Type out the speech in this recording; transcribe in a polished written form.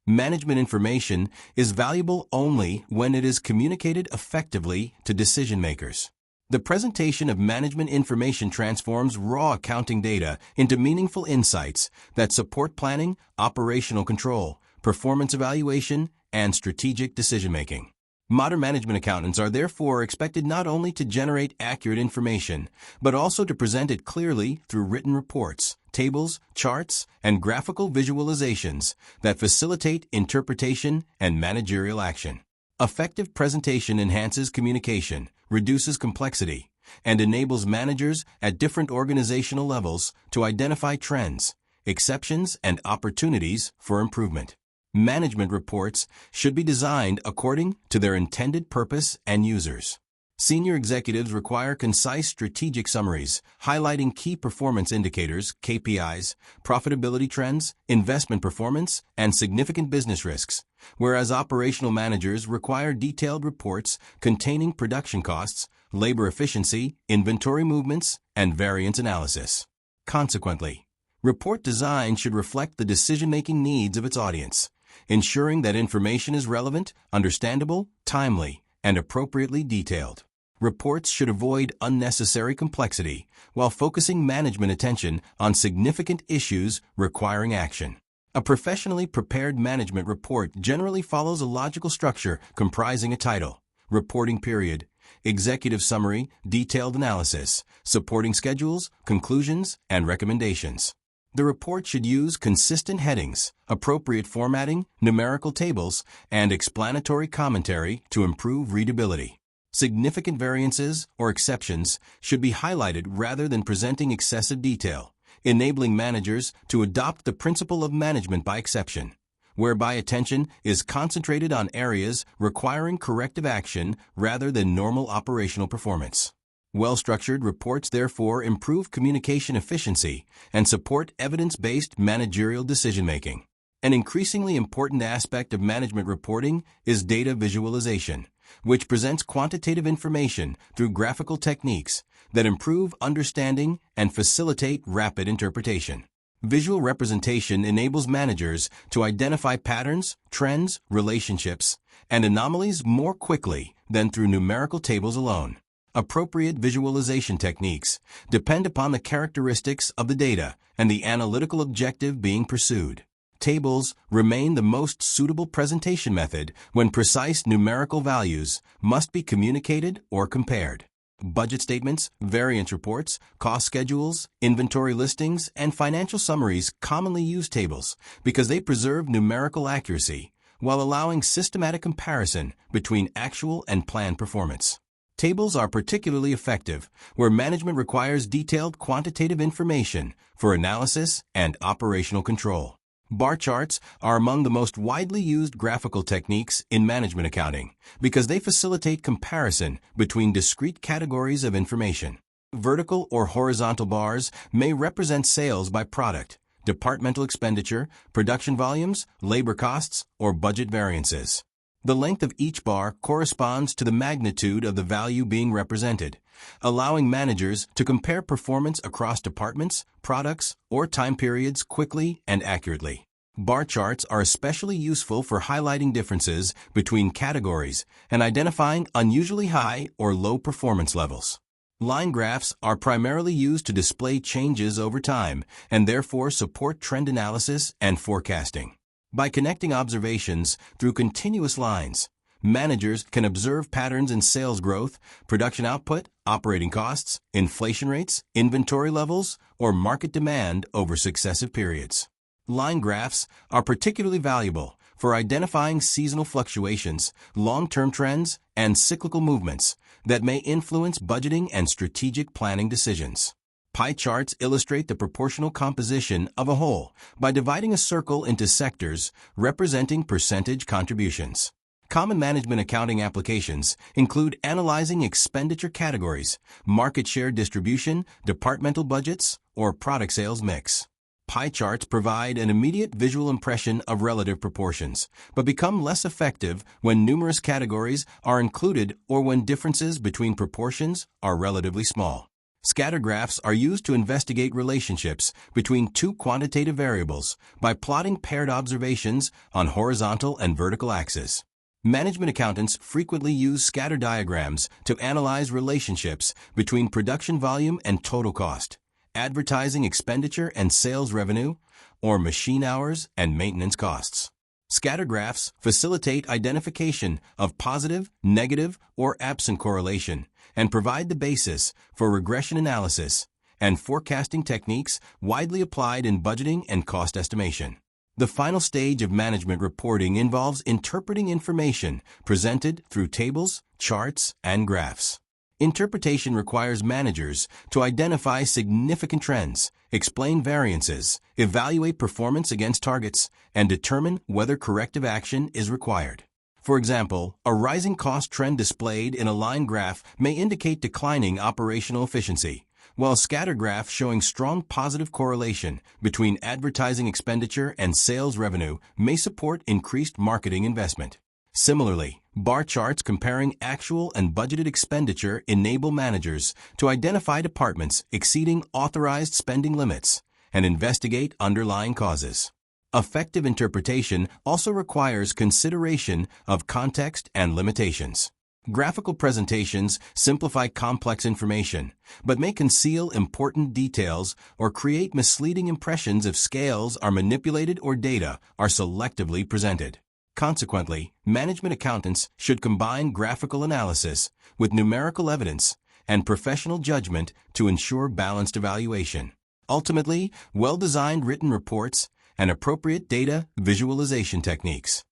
Management information is valuable only when it is communicated effectively to decision makers. The presentation of management information transforms raw accounting data into meaningful insights that support planning, operational control, performance evaluation, and strategic decision-making. Modern management accountants are therefore expected not only to generate accurate information, but also to present it clearly through written reports, tables, charts, and graphical visualizations that facilitate interpretation and managerial action. Effective presentation enhances communication, reduces complexity, and enables managers at different organizational levels to identify trends, exceptions, and opportunities for improvement. Management reports should be designed according to their intended purpose and users. Senior executives require concise strategic summaries highlighting key performance indicators, KPIs, profitability trends, investment performance, and significant business risks, whereas operational managers require detailed reports containing production costs, labor efficiency, inventory movements, and variance analysis. Consequently, report design should reflect the decision-making needs of its audience, ensuring that information is relevant, understandable, timely, and appropriately detailed. Reports should avoid unnecessary complexity while focusing management attention on significant issues requiring action. A professionally prepared management report generally follows a logical structure comprising a title, reporting period, executive summary, detailed analysis, supporting schedules, conclusions, and recommendations. The report should use consistent headings, appropriate formatting, numerical tables, and explanatory commentary to improve readability. Significant variances or exceptions should be highlighted rather than presenting excessive detail, enabling managers to adopt the principle of management by exception, whereby attention is concentrated on areas requiring corrective action rather than normal operational performance. Well-structured reports therefore improve communication efficiency and support evidence-based managerial decision-making. An increasingly important aspect of management reporting is data visualization, which presents quantitative information through graphical techniques that improve understanding and facilitate rapid interpretation. Visual representation enables managers to identify patterns, trends, relationships, and anomalies more quickly than through numerical tables alone. Appropriate visualization techniques depend upon the characteristics of the data and the analytical objective being pursued. Tables remain the most suitable presentation method when precise numerical values must be communicated or compared. Budget statements, variance reports, cost schedules, inventory listings, and financial summaries commonly use tables because they preserve numerical accuracy while allowing systematic comparison between actual and planned performance. Tables are particularly effective where management requires detailed quantitative information for analysis and operational control. Bar charts are among the most widely used graphical techniques in management accounting because they facilitate comparison between discrete categories of information. Vertical or horizontal bars may represent sales by product, departmental expenditure, production volumes, labor costs, or budget variances. The length of each bar corresponds to the magnitude of the value being represented, allowing managers to compare performance across departments, products, or time periods quickly and accurately. Bar charts are especially useful for highlighting differences between categories and identifying unusually high or low performance levels. Line graphs are primarily used to display changes over time and therefore support trend analysis and forecasting. By connecting observations through continuous lines, managers can observe patterns in sales growth, production output, operating costs, inflation rates, inventory levels, or market demand over successive periods. Line graphs are particularly valuable for identifying seasonal fluctuations, long-term trends, and cyclical movements that may influence budgeting and strategic planning decisions. Pie charts illustrate the proportional composition of a whole by dividing a circle into sectors representing percentage contributions. Common management accounting applications include analyzing expenditure categories, market share distribution, departmental budgets, or product sales mix. Pie charts provide an immediate visual impression of relative proportions, but become less effective when numerous categories are included or when differences between proportions are relatively small. Scatter graphs are used to investigate relationships between two quantitative variables by plotting paired observations on horizontal and vertical axes. Management accountants frequently use scatter diagrams to analyze relationships between production volume and total cost, advertising expenditure and sales revenue, or machine hours and maintenance costs. Scatter graphs facilitate identification of positive, negative, or absent correlation and provide the basis for regression analysis and forecasting techniques widely applied in budgeting and cost estimation. The final stage of management reporting involves interpreting information presented through tables, charts, and graphs. Interpretation requires managers to identify significant trends, explain variances, evaluate performance against targets, and determine whether corrective action is required. For example, a rising cost trend displayed in a line graph may indicate declining operational efficiency, while a scatter graph showing strong positive correlation between advertising expenditure and sales revenue may support increased marketing investment. Similarly, bar charts comparing actual and budgeted expenditure enable managers to identify departments exceeding authorized spending limits and investigate underlying causes. Effective interpretation also requires consideration of context and limitations. Graphical presentations simplify complex information, but may conceal important details or create misleading impressions if scales are manipulated or data are selectively presented. Consequently, management accountants should combine graphical analysis with numerical evidence and professional judgment to ensure balanced evaluation. Ultimately, well-designed written reports and appropriate data visualization techniques